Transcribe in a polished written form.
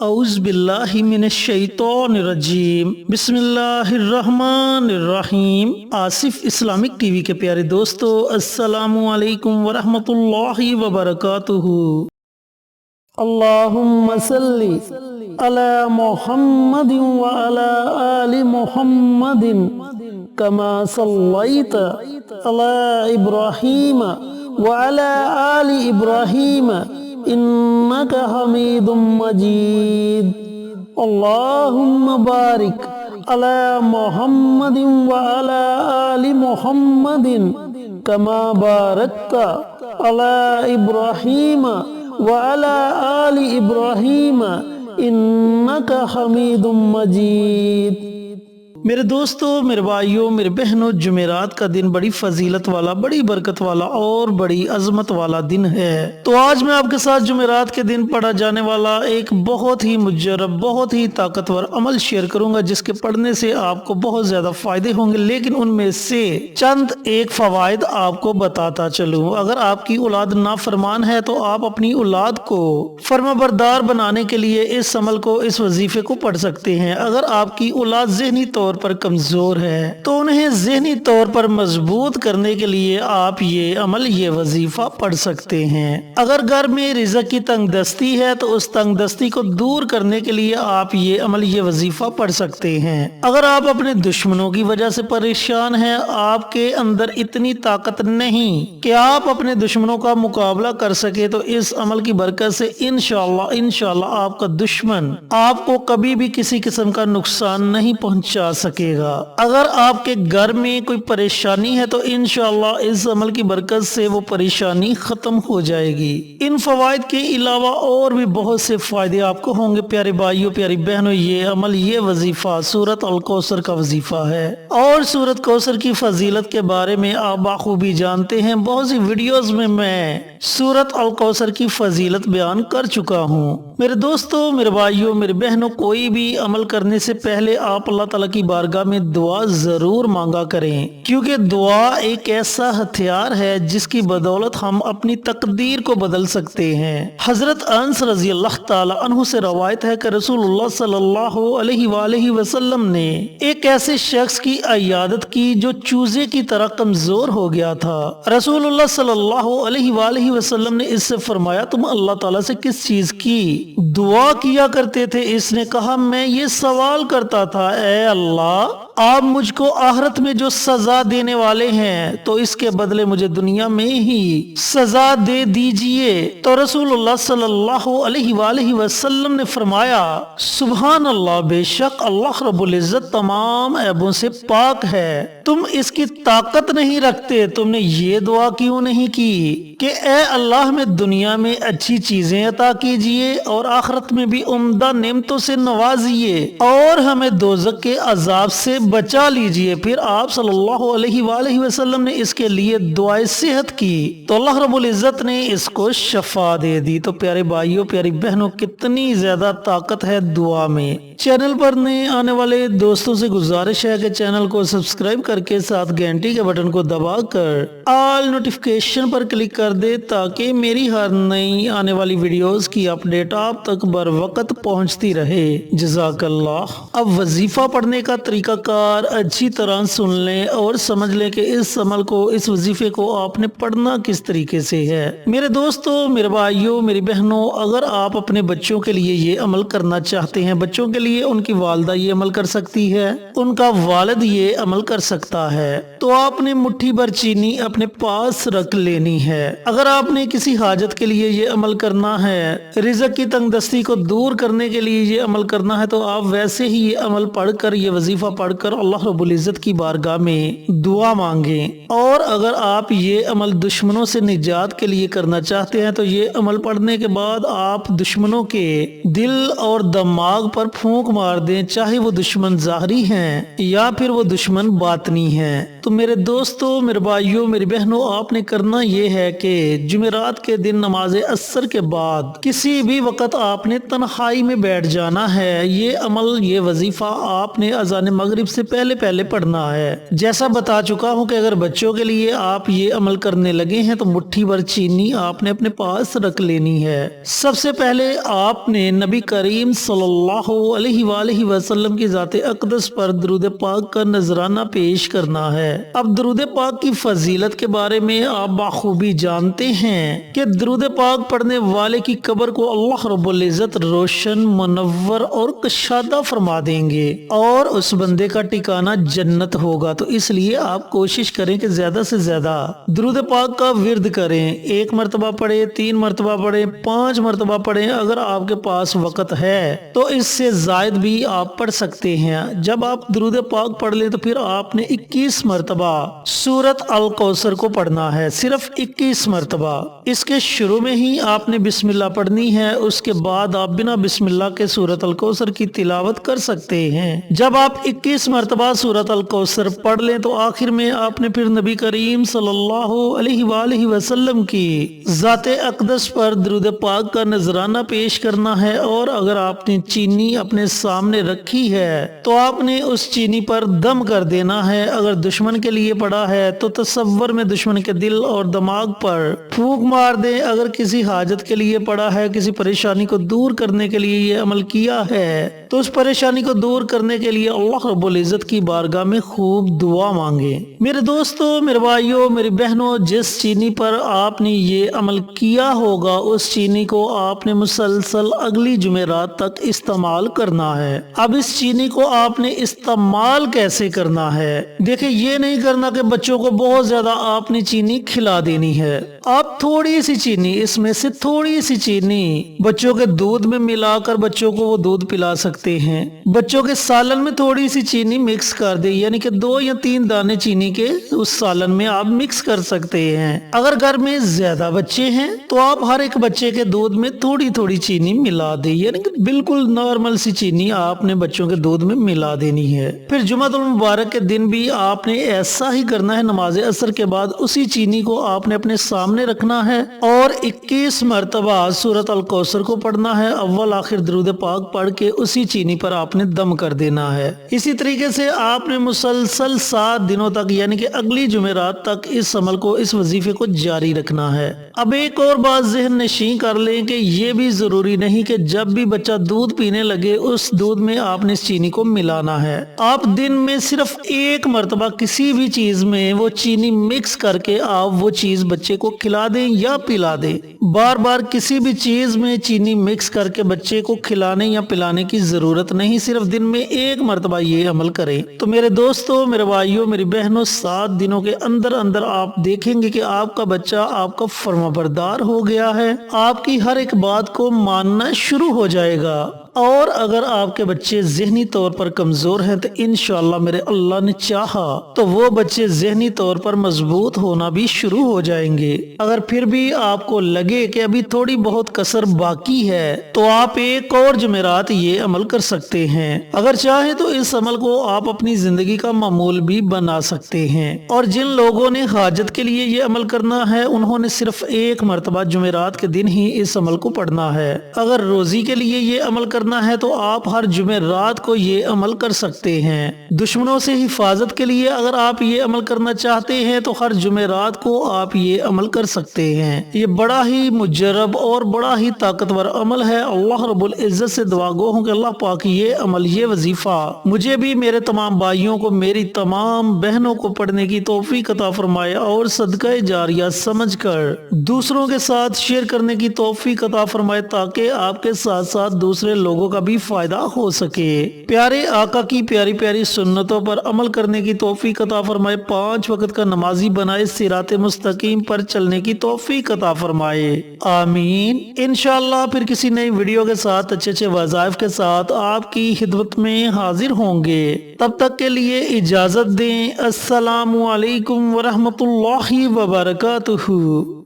اعوذ باللہ من الشیطان الرجیم بسم اللہ الرحمن الرحیم۔ آصف اسلامک ٹی وی کے پیارے دوستو، السلام علیکم ورحمۃ اللہ وبرکاتہ۔ اللہم صلی علی محمد وعلی آل محمد کما صلیت علی ابراہیم وعلی آل ابراہیم انک حمید مجید۔ اللہم بارک علی محمد وعلی آل محمد کما بارکت علی ابراہیم وعلی آل ابراہیم انک حمید مجید۔ میرے دوستو، میرے بھائیوں، میرے بہنوں، جمعرات کا دن بڑی فضیلت والا، بڑی برکت والا اور بڑی عظمت والا دن ہے۔ تو آج میں آپ کے ساتھ جمعرات کے دن پڑھا جانے والا ایک بہت ہی مجرب، بہت ہی طاقتور عمل شیئر کروں گا، جس کے پڑھنے سے آپ کو بہت زیادہ فائدے ہوں گے، لیکن ان میں سے چند ایک فوائد آپ کو بتاتا چلوں۔ اگر آپ کی اولاد نافرمان ہے تو آپ اپنی اولاد کو فرمانبردار بنانے کے لیے اس عمل کو، اس وظیفے کو پڑھ سکتے ہیں۔ اگر آپ کی اولاد ذہنی طور پر کمزور ہے تو انہیں ذہنی طور پر مضبوط کرنے کے لیے آپ یہ عمل، یہ وظیفہ پڑھ سکتے ہیں۔ اگر گھر میں رزق کی تنگ دستی ہے تو اس تنگ دستی کو دور کرنے کے لیے آپ یہ عمل، یہ وظیفہ پڑھ سکتے ہیں۔ اگر آپ اپنے دشمنوں کی وجہ سے پریشان ہیں، آپ کے اندر اتنی طاقت نہیں کہ آپ اپنے دشمنوں کا مقابلہ کر سکے، تو اس عمل کی برکت سے انشاءاللہ آپ کا دشمن آپ کو کبھی بھی کسی قسم کا نقصان نہیں پہنچا سکے گا۔ اگر آپ کے گھر میں کوئی پریشانی ہے تو انشاءاللہ اس عمل کی برکت سے وہ پریشانی ختم ہو جائے گی۔ ان فوائد کے علاوہ اور بھی بہت سے فائدے آپ کو ہوں گے پیارے بھائیوں، پیاری بہنوں۔ یہ عمل، یہ وظیفہ سورۃ الکوثر کا وظیفہ ہے، اور سورۃ کوثر کی فضیلت کے بارے میں آپ بخوبی جانتے ہیں۔ بہت سی ویڈیوز میں سورۃ الکوثر کی فضیلت بیان کر چکا ہوں۔ میرے دوستو، میرے بھائیوں، میرے بہنوں، کوئی بھی عمل کرنے سے پہلے آپ اللہ تعالیٰ کی بارگاہ میں دعا ضرور مانگا کریں، کیونکہ دعا ایک ایسا ہتھیار ہے جس کی بدولت ہم اپنی تقدیر کو بدل سکتے ہیں۔ حضرت انس رضی اللہ تعالی عنہ سے روایت ہے کہ رسول اللہ صلی اللہ علیہ وآلہ وسلم نے ایک ایسے شخص کی عیادت کی جو چوزے کی طرح کمزور ہو گیا تھا۔ رسول اللہ صلی اللہ علیہ وآلہ وسلم نے اس سے فرمایا، تم اللہ تعالیٰ سے کس چیز کی دعا کیا کرتے تھے؟ اس نے کہا، میں یہ سوال کرتا تھا، اے اللہ، آپ مجھ کو آخرت میں جو سزا دینے والے ہیں تو اس کے بدلے مجھے دنیا میں ہی سزا دے دیجئے۔ تو رسول اللہ صلی اللہ علیہ وآلہ وسلم نے فرمایا، سبحان اللہ، بے شک اللہ رب العزت تمام عیبوں سے پاک ہے، تم اس کی طاقت نہیں رکھتے، تم نے یہ دعا کیوں نہیں کی کہ اے اللہ ہمیں دنیا میں اچھی چیزیں عطا کیجئے اور آخرت میں بھی عمدہ نعمتوں سے نوازیے اور ہمیں دوزخ کے عذاب سے بچا لیجئے۔ پھر آپ صلی اللہ علیہ وآلہ وسلم نے اس کے لیے دعائے صحت کی تو اللہ رب العزت نے اس کو شفا دے دی۔ تو پیارے بھائیوں، پیاری بہنوں، کتنی زیادہ طاقت ہے دعا میں۔ چینل پر نئے آنے والے دوستوں سے گزارش ہے کہ چینل کو سبسکرائب کر کے ساتھ گھنٹی کے بٹن کو دبا کر آل نوٹیفیکیشن پر کلک کر دے تاکہ میری ہر نئی آنے والی ویڈیوز کی اپڈیٹ آپ تک بر وقت پہنچتی رہے۔ جزاک اللہ۔ اب وظیفہ پڑھنے کا طریقہ کار اچھی طرح سن لیں اور سمجھ لیں کہ اس عمل کو، اس وظیفے کو آپ نے پڑھنا کس طریقے سے ہے۔ میرے دوستو، میرے بھائیوں، میری بہنوں، اگر آپ اپنے بچوں کے لیے یہ عمل کرنا چاہتے ہیں، بچوں کے لیے ان کی والدہ یہ عمل کر سکتی ہے، ان کا والد یہ عمل کر سکتا ہے، تو آپ نے مٹھی بھر چینی اپنے پاس رکھ لینی ہے۔ اگر آپ نے کسی حاجت کے لیے یہ عمل کرنا ہے، رزق کی تنگ دستی کو دور کرنے کے لیے یہ عمل کرنا ہے، تو آپ ویسے ہی یہ عمل پڑھ کر، یہ وظیفہ پڑھ کر اللہ رب العزت کی بارگاہ میں دعا مانگیں۔ اور اگر آپ یہ عمل دشمنوں سے نجات کے لیے کرنا چاہتے ہیں تو یہ عمل پڑھنے کے بعد آپ دشمنوں کے دل اور دماغ پر پھونک مار دیں، چاہے وہ دشمن ظاہری ہیں یا پھر وہ دشمن باطنی ہیں۔ تو میرے دوستو، میرے بھائیوں، میری بہنوں، آپ نے کرنا یہ ہے کہ جمعرات کے دن نماز عصر کے بعد کسی بھی وقت آپ نے تنہائی میں بیٹھ جانا ہے۔ یہ عمل، یہ وظیفہ آپ نے اذان مغرب سے پہلے پہلے پڑھنا ہے۔ جیسا بتا چکا ہوں کہ اگر بچوں کے لیے آپ یہ عمل کرنے لگے ہیں تو مٹھی بھر چینی آپ نے اپنے پاس رکھ لینی ہے۔ سب سے پہلے آپ نے نبی کریم صلی اللہ علیہ وآلہ وسلم کی ذات اقدس پر درود پاک کا نذرانہ پیش کرنا ہے۔ اب درود پاک کی فضیلت کے بارے میں آپ بخوبی جانتے ہیں کہ درود پاک پڑھنے والے کی قبر کو اللہ رب العزت روشن، منور اور کشادہ فرما دیں گے اور اس بندے کا ٹھکانہ جنت ہوگا۔ تو اس لیے آپ کوشش کریں کہ زیادہ سے زیادہ درود پاک کا ورد کریں۔ 1 مرتبہ پڑھیں، 3 مرتبہ پڑھیں، 5 مرتبہ پڑھیں۔ اگر آپ کے پاس وقت ہے تو اس سے زائد بھی آپ پڑھ سکتے ہیں۔ جب آپ درود پاک پڑھ لیں تو پھر آپ نے 21 مرتبہ سورت الکوثر کو پڑھنا ہے، صرف 21 مرتبہ۔ اس کے شروع میں ہی آپ نے بسم اللہ پڑھنی ہے، اس کے بعد آپ بنا بسم اللہ کے سورت الکوثر کی تلاوت کر سکتے ہیں۔ جب آپ 21 مرتبہ سورت الکوثر پڑھ لیں تو آخر میں آپ نے پھر نبی کریم صلی اللہ علیہ وآلہ وسلم کی ذات اقدس پر درود پاک کا نذرانہ پیش کرنا ہے، اور اگر آپ نے چینی اپنے سامنے رکھی ہے تو آپ نے اس چینی پر دم کر دینا ہے۔ اگر دشمن کے لیے پڑا ہے تو تصور میں دشمن کے دل اور دماغ پر پھونک مار دیں۔ اگر کسی حاجت کے لیے پڑا ہے، کسی پریشانی کو دور کرنے کے لیے یہ عمل کیا ہے تو اس پریشانی کو دور کرنے کے لیے اللہ رب العزت کی بارگاہ میں خوب دعا مانگے۔ میرے دوستو، میرے بھائیو، میری بہنوں، جس چینی پر آپ نے یہ عمل کیا ہوگا اس چینی کو آپ نے مسلسل اگلی جمعرات تک استعمال کرنا ہے۔ اب اس چینی کو آپ نے استعمال کیسے کرنا ہے؟ دیکھیں، یہ نہیں کرنا کہ بچوں کو بہت زیادہ آپ نے چینی کھلا دینی ہے۔ آپ تھوڑی سی چینی، اس میں سے تھوڑی سی چینی بچوں کے دودھ میں ملا کر بچوں کو وہ دودھ پلا سکتے ہیں۔ بچوں کے سالن میں تھوڑی سی چینی مکس کر دیں، یعنی کہ 2 یا 3 دانے چینی کے اس سالن میں آپ مکس کر سکتے ہیں۔ اگر گھر میں زیادہ بچے ہیں تو آپ ہر ایک بچے کے دودھ میں تھوڑی تھوڑی چینی ملا دیں، یعنی کہ بالکل نارمل سی چینی آپ نے بچوں کے دودھ میں ملا دینی ہے۔ پھر جمعہ المبارک کے دن بھی آپ نے ایسا ہی کرنا ہے۔ نماز عصر کے بعد اسی چینی کو آپ نے اپنے سامنے رکھنا ہے اور 21 مرتبہ سورت الکوثر کو پڑھنا ہے۔ اول آخر درود پاک پڑھ کے اسی چینی پر آپ نے دم کر دینا ہے۔ اسی طریقے سے آپ نے مسلسل 7 دنوں تک، یعنی کہ اگلی جمعرات تک اس عمل کو، اس وظیفے کو جاری رکھنا ہے۔ اب ایک اور بات ذہن نشین کر لیں کہ یہ بھی ضروری نہیں کہ جب بھی بچہ دودھ پینے لگے اس دودھ میں آپ نے اس چینی کو ملانا ہے۔ آپ دن میں صرف 1 مرتبہ کسی بھی چیز میں وہ چینی مکس کر کے آپ وہ چیز بچے کو کھلا دیں یا پلا دیں۔ بار بار کسی بھی چیز میں چینی مکس کر کے بچے کو کھلانے یا پلانے کی ضرورت نہیں، صرف دن میں 1 مرتبہ یہ عمل کریں۔ تو میرے دوستو، میرے بھائیوں، میری بہنوں، 7 دنوں کے اندر اندر آپ دیکھیں گے کہ آپ کا بچہ آپ کا فرمانبردار ہو گیا ہے، آپ کی ہر ایک بات کو ماننا شروع ہو جائے گا۔ اور اگر آپ کے بچے ذہنی طور پر کمزور ہیں تو انشاءاللہ میرے اللہ نے چاہا تو وہ بچے ذہنی طور پر مضبوط ہونا بھی شروع ہو جائیں گے۔ اگر پھر بھی آپ کو لگے کہ ابھی تھوڑی بہت کسر باقی ہے تو آپ ایک اور جمعرات یہ عمل کر سکتے ہیں۔ اگر چاہیں تو اس عمل کو آپ اپنی زندگی کا معمول بھی بنا سکتے ہیں۔ اور جن لوگوں نے حاجت کے لیے یہ عمل کرنا ہے انہوں نے صرف 1 مرتبہ جمعرات کے دن ہی اس عمل کو پڑھنا ہے۔ اگر روزی کے لیے یہ عمل کرنا ہے تو آپ ہر جمعرات کو یہ عمل کر سکتے ہیں۔ دشمنوں سے حفاظت کے لیے اگر آپ یہ عمل کرنا چاہتے ہیں تو ہر جمعرات کو آپ یہ عمل کر سکتے ہیں۔ یہ بڑا ہی مجرب اور بڑا ہی طاقتور عمل ہے۔ اللہ رب العزت سے دعا گو ہوں کہ اللہ پاک یہ عمل، یہ وظیفہ مجھے بھی، میرے تمام بھائیوں کو، میری تمام بہنوں کو پڑھنے کی توفیق عطا فرمائے اور صدقہ جاریہ سمجھ کر دوسروں کے ساتھ شیئر کرنے کی توفیق عطا فرمائے تاکہ آپ کے ساتھ ساتھ دوسرے لوگوں کا بھی فائدہ ہو سکے۔ پیارے آقا کی پیاری پیاری سنتوں پر عمل کرنے کی توفیق عطا فرمائے، 5 وقت کا نمازی بنائے، صراط مستقیم پر چلنے کی توفیق عطا فرمائے، آمین۔ انشاءاللہ پھر کسی نئی ویڈیو کے ساتھ، اچھے اچھے وظائف کے ساتھ آپ کی خدمت میں حاضر ہوں گے۔ تب تک کے لیے اجازت دیں۔ السلام علیکم ورحمۃ اللہ وبرکاتہ۔